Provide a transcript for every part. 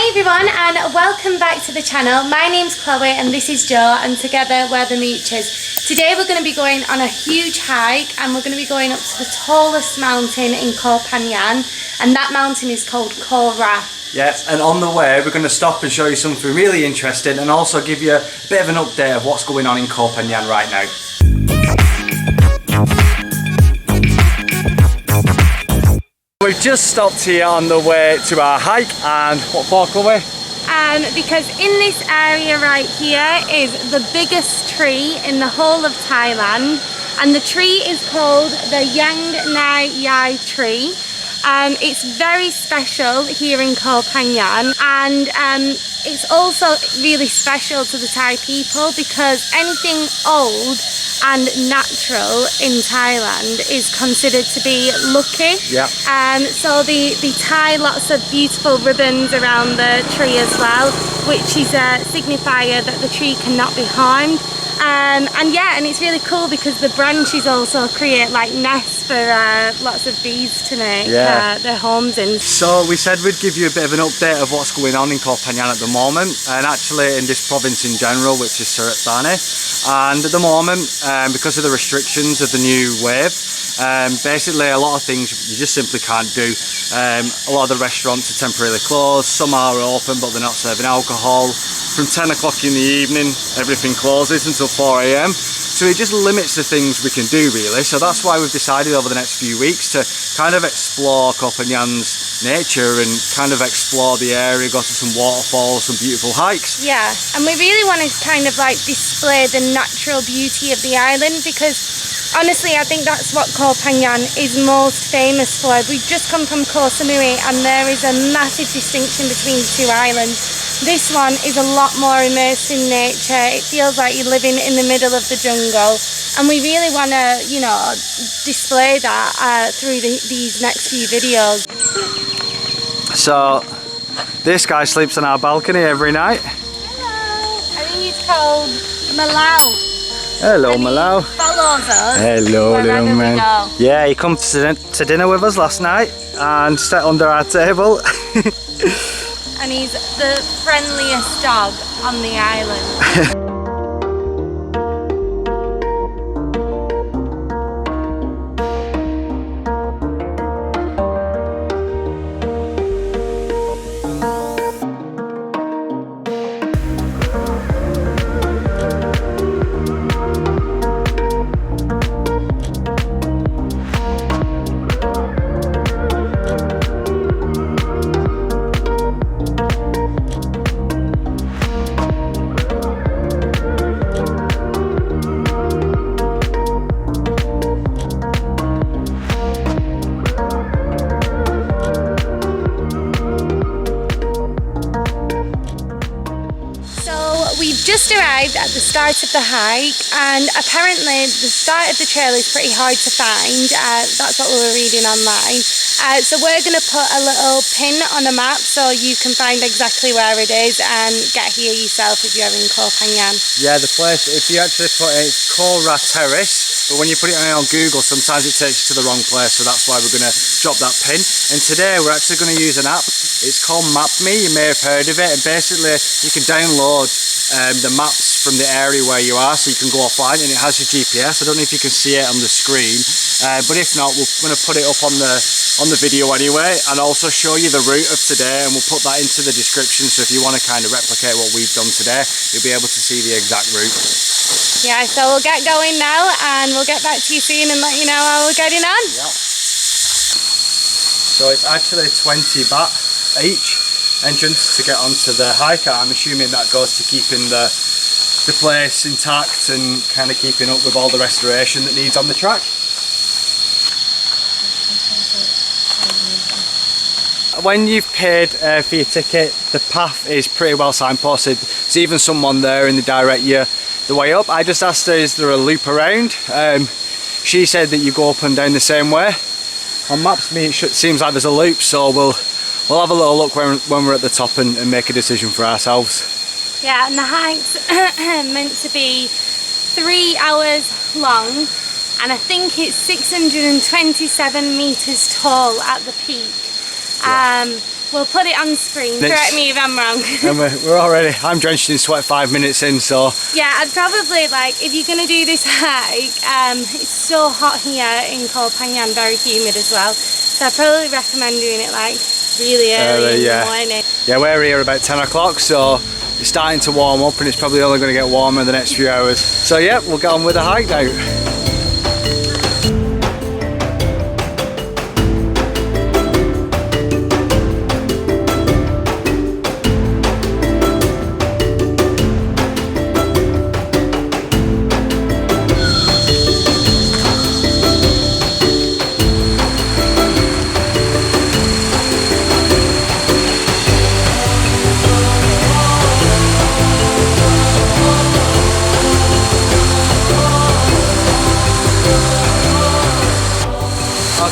Hi everyone and welcome back to the channel. My name's Chloe and this is Jo and together we're the Moochers. Today we're going to be going on a huge hike and we're going to be going up to the tallest mountain in Koh Phangan, and that mountain is called KHAO RA. Yes, and on the way we're going to stop and show you something really interesting and also give you a bit of an update of what's going on in Koh Phangan right now. We've just stopped here on the way to our hike, and what for, Chloe? Because in this area right here is the biggest tree in the whole of Thailand, and the tree is called the Yang Nai Yai tree. It's very special here in Koh Phangan, and it's also really special to the Thai people because anything old and natural in Thailand is considered to be lucky. Yeah. So they tie lots of beautiful ribbons around the tree as well, which is a signifier that the tree cannot be harmed. And it's really cool because the branches also create like nests for lots of bees to make their homes in. So we said we'd give you a bit of an update of what's going on in Koh Phangan at the moment, and actually in this province in general, which is Surat Thani. And at the moment, because of the restrictions of the new wave, basically a lot of things you just simply can't do. A lot of the restaurants are temporarily closed, some are open but they're not serving alcohol. From 10 o'clock in the evening everything closes until 4 AM, so it just limits the things we can do really. So that's why we've decided over the next few weeks to kind of explore Koh Phangan's nature and kind of explore the area, go to some waterfalls, some beautiful hikes. Yeah, and we really want to kind of like display the natural beauty of the island because honestly I think that's what Koh Phangan is most famous for. We've just come from Koh Samui and there is a massive distinction between the two islands. This one is a lot more immersed in nature. It feels like you're living in the middle of the jungle, and we really want to, you know, display that through these next few videos. So this guy sleeps on our balcony every night. Hello. I think he's called Malau. Hello, and Malau. He follows us. Hello, little man. Yeah, he come to dinner with us last night and sat under our table. And he's the friendliest dog on the island. We've just arrived at the start of the hike, and apparently the start of the trail is pretty hard to find. That's what we were reading online. So we're going to put a little pin on a map so you can find exactly where it is and get here yourself if you're in Koh Phangan. Yeah, the place, if you actually put it, it's KHAO RA Terrace, but when you put it on Google sometimes it takes you to the wrong place, so that's why we're going to drop that pin. And today we're actually going to use an app. It's called MapMe, you may have heard of it, and basically you can download the maps from the area where you are, so you can go offline and it has your GPS. I don't know if you can see it on the screen, but if not, we're going to put it up on the video anyway, and also show you the route of today, and we'll put that into the description, so if you want to kind of replicate what we've done today, you'll be able to see the exact route. Yeah, so we'll get going now and we'll get back to you soon and let you know how we're getting on. Yep. So it's actually 20 baht each entrance to get onto the hike. I'm assuming that goes to keeping the place intact and kind of keeping up with all the restoration that needs on the track. When you've paid for your ticket, the path is pretty well signposted. There's even someone there in the direct you the way up. I just asked her, is there a loop around? She said that you go up and down the same way. On Maps.me it seems like there's a loop, so we'll have a little look when we're at the top and make a decision for ourselves. Yeah, and the hike's meant to be 3 hours long, and I think it's 627 meters tall at the peak. We'll put it on screen. Correct me if I'm wrong. And we're already, I'm drenched in sweat 5 minutes in, so. Yeah, I'd probably like, if you're going to do this hike, it's so hot here in Koh Phangan, very humid as well. So I'd probably recommend doing it like really early in the morning. Yeah, we're here about 10 o'clock, so it's starting to warm up and it's probably only going to get warmer in the next few hours. So yeah, we'll get on with the hike now.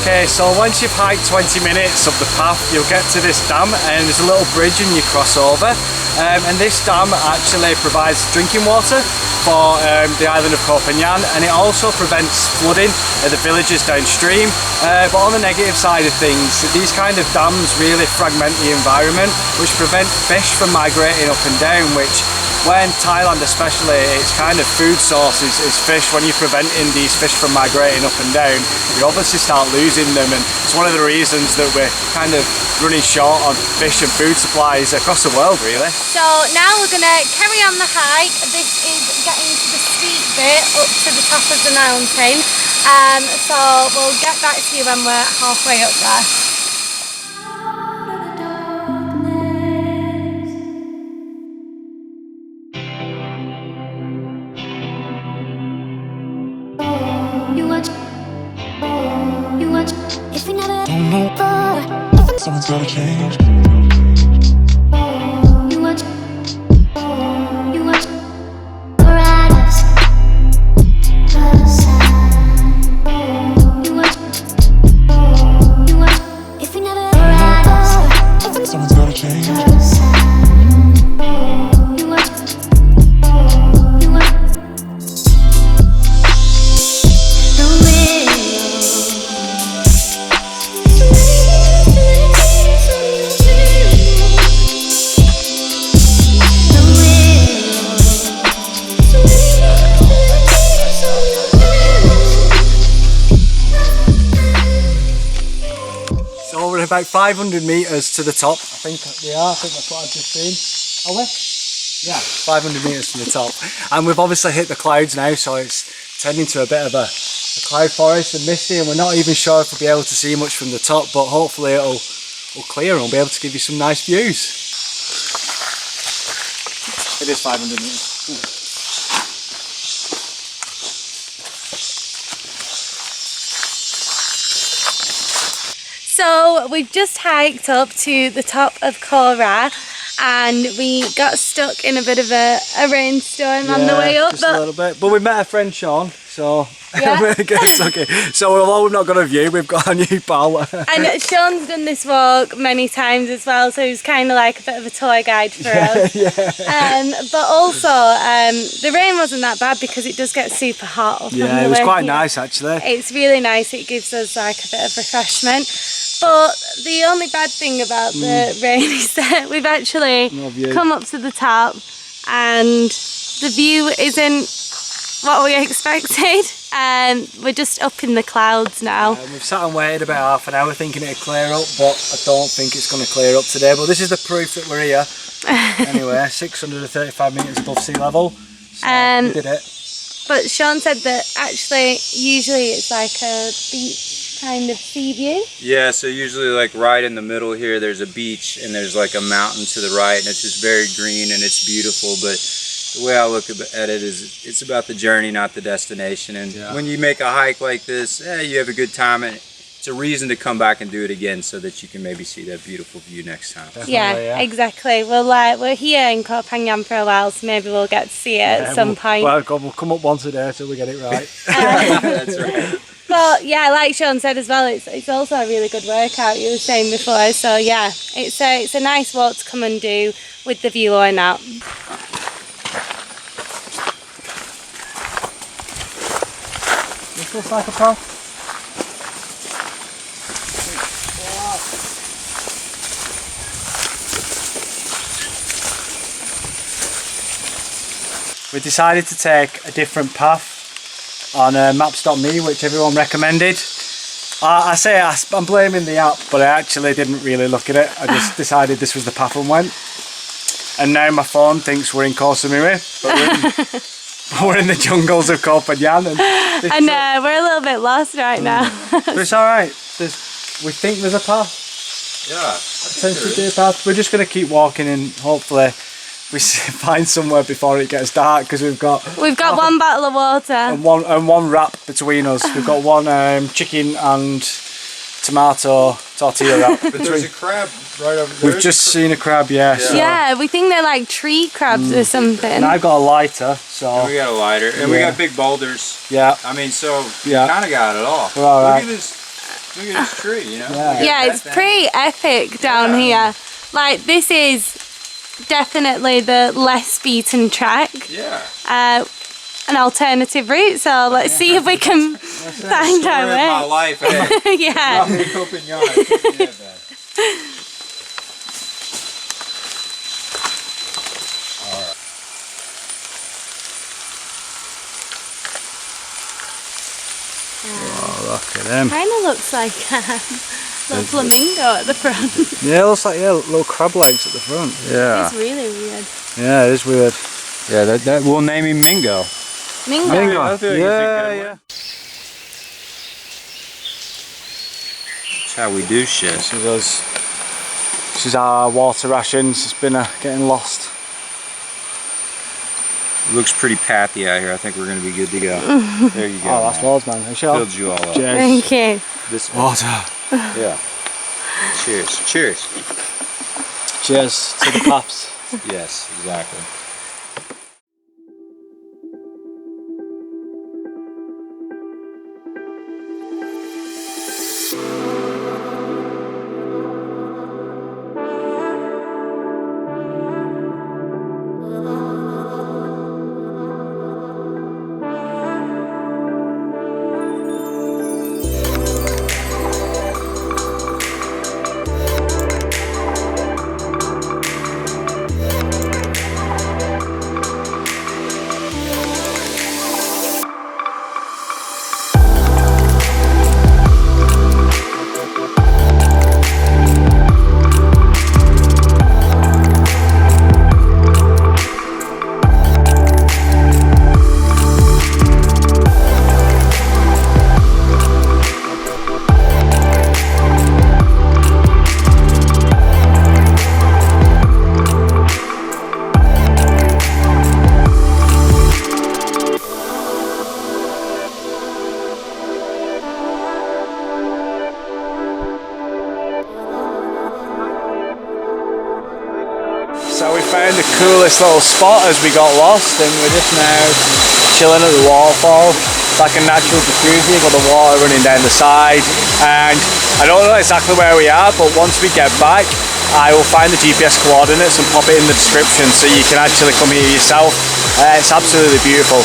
Okay, so once you've hiked 20 minutes up the path, you'll get to this dam and there's a little bridge and you cross over. And this dam actually provides drinking water for the island of Koh Phangan, and it also prevents flooding of the villages downstream. But on the negative side of things, these kind of dams really fragment the environment, which prevent fish from migrating up and down, which when Thailand especially, its kind of food source is fish. When you're preventing these fish from migrating up and down, you obviously start losing them, and it's one of the reasons that we're kind of running short on fish and food supplies across the world, really. So now we're going to carry on the hike. This is getting to the steep bit up to the top of the mountain. So we'll get back to you when we're halfway up there. Someone's gotta change. You watch riders You watch if we never riders. Someone's gotta change. About 500 metres to the top. I think we are, I think that's what I've just seen. Are we? Yeah, 500 metres to the top. And we've obviously hit the clouds now, so it's turned into a bit of a cloud forest and misty, and we're not even sure if we'll be able to see much from the top, but hopefully it'll clear and we'll be able to give you some nice views. It is 500 metres. So we've just hiked up to the top of KHAO RA and we got stuck in a bit of a rainstorm on the way up. Just a little bit. But we met our friend Sean, so yeah. we're good. Okay. So although we've not got a view, we've got a new pal. And Sean's done this walk many times as well, so he's kind of like a bit of a tour guide for us. Yeah. But also, the rain wasn't that bad because it does get super hot up on the way. It was quite nice actually. It's really nice, it gives us like a bit of refreshment. But the only bad thing about the rain is that we've actually come up to the top and the view isn't what we expected. We're just up in the clouds now. We've sat and waited about half an hour thinking it'd clear up, but I don't think it's going to clear up today. But this is the proof that we're here. Anyway, 635 metres above sea level. So we did it. But Sean said that actually usually it's like a beach kind of sea view. Yeah, so usually like right in the middle here there's a beach and there's like a mountain to the right and it's just very green and it's beautiful, but the way I look at it is it's about the journey, not the destination. And when you make a hike like this, you have a good time and it's a reason to come back and do it again so that you can maybe see that beautiful view next time. Yeah, exactly. Well, we're here in Koh Phangan for a while, so maybe we'll get to see it at some point. Well, we'll come up once a day till we get it right. That's right. But yeah, like Sean said as well, it's also a really good workout, you were saying before. So yeah, it's a nice walk to come and do with the view or not. This looks like a path. we decided to take a different path on maps.me, which everyone recommended. I'm blaming the app, but I actually didn't really look at it. I just decided this was the path and went. And now my phone thinks we're in Koh Samui, but we're in the jungles of Koh Phangan. And we're a little bit lost right now. But it's alright. We think there's a path. Yeah. Potentially be a path. We're just going to keep walking and hopefully we find somewhere before it gets dark, because we've got one bottle of water and one wrap between us. We've got one chicken and tomato tortilla wrap. But there's a crab right over there. We've just seen a crab, yeah. Yeah, we think they're like tree crabs or something. And I've got a lighter, so... And we got a lighter, and we got big boulders. Yeah. I mean, so we kind of got it all. We're all right. Look at this tree, you know? Yeah, it's pretty epic down here. Like, this is definitely the less beaten track. Yeah. An alternative route, so let's see if we can find our way. My life, eh? Yeah. Koh Phangan. Oh, look at them. Kind of looks like a little flamingo at the front. Yeah, it looks like little crab legs at the front. Yeah. It's really weird. Yeah, it is weird. Yeah, that we'll name him Mingo. Mingo. Yeah. That's how we do shit. This is us. This is our water rations. It's been getting lost. It looks pretty pathy out here. I think we're going to be good to go. There you go. Oh, that's loads, man. Are you sure? Filled you all up. Cheers. Thank you. This Water. Yeah. Cheers. Cheers. Cheers to the paths. Yes, exactly. So we found the coolest little spot as we got lost, and we're just now chilling at the waterfall. It's like a natural jacuzzi, got the water running down the side, and I don't know exactly where we are, but once we get back I will find the GPS coordinates and pop it in the description so you can actually come here yourself. It's absolutely beautiful.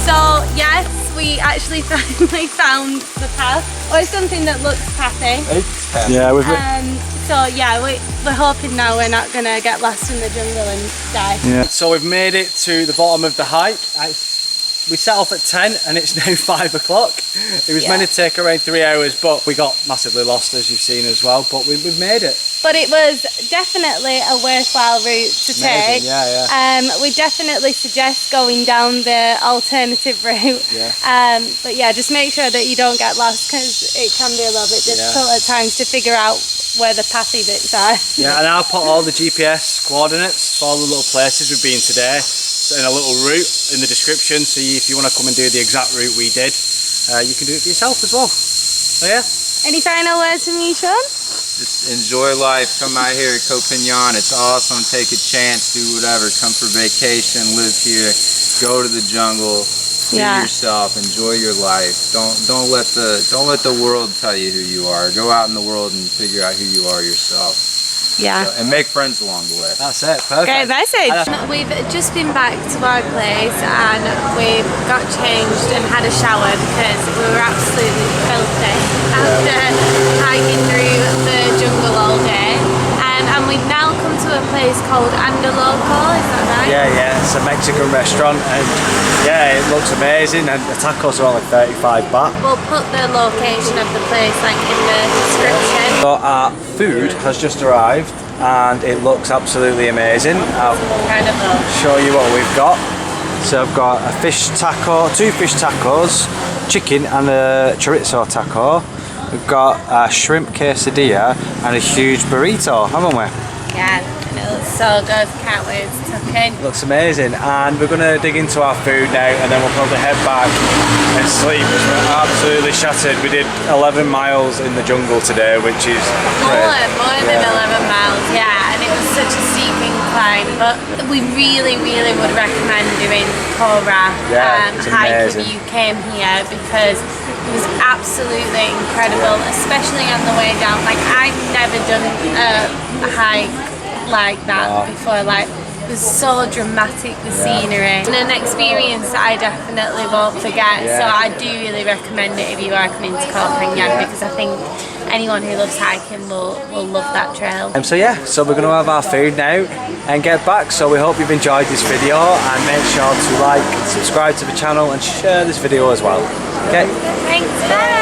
So yes, we actually finally found the path, or something that looks pathy. Yeah, So yeah, we're hoping now we're not gonna get lost in the jungle and die. Yeah. So we've made it to the bottom of the hike. We set off at 10 and it's now 5 o'clock. It was meant to take around 3 hours, but we got massively lost, as you've seen as well, but we've made it. But it was definitely a worthwhile route to take. Yeah. We definitely suggest going down the alternative route. Yeah. But yeah, just make sure that you don't get lost, because it can be a little bit difficult at times to figure out where the pathy bits are. Yeah, and I'll put all the GPS coordinates for all the little places we've been today in a little route in the description, so if you want to come and do the exact route we did, you can do it for yourself as well. So yeah. Any final words from you, Sean? Just enjoy life. Come out here at Koh Phangan. It's awesome. Take a chance. Do whatever. Come for vacation. Live here. Go to the jungle. Be yourself. Enjoy your life. Don't let the world tell you who you are. Go out in the world and figure out who you are yourself. Yeah. So, and make friends along the way. That's it, perfect. Great message. We've just been back to our place and we've got changed and had a shower because we were absolutely filthy after hiking through the jungle all day. And we've now come to a place called Andaloco, is that right? Yeah, it's a Mexican restaurant and yeah, it looks amazing and the tacos are only 35 baht. We'll put the location of the place like in the description. So our food has just arrived and it looks absolutely amazing. I'll Incredible. show you what we've got. So I've got a fish taco, 2 fish tacos, chicken and a chorizo taco. We've got a shrimp quesadilla and a huge burrito, haven't we? Yeah, and it looks so good. Can't wait to tuck in. Looks amazing, and we're going to dig into our food now and then we'll probably head back and sleep because we're absolutely shattered. We did 11 miles in the jungle today, which is More than 11 miles, yeah, and it was such a steep incline, but we really would recommend doing Koh Ra it's hike if amazing. you came here because it was absolutely incredible, especially on the way down. Like, I've never done a hike like that before. Like, it was so dramatic, the scenery, and an experience that I definitely won't forget. So I do really recommend it if you are coming to Koh Phangan because I think anyone who loves hiking will love that trail. So we're going to have our food now and get back. So we hope you've enjoyed this video and make sure to like, subscribe to the channel and share this video as well. Okay. Thanks, bye!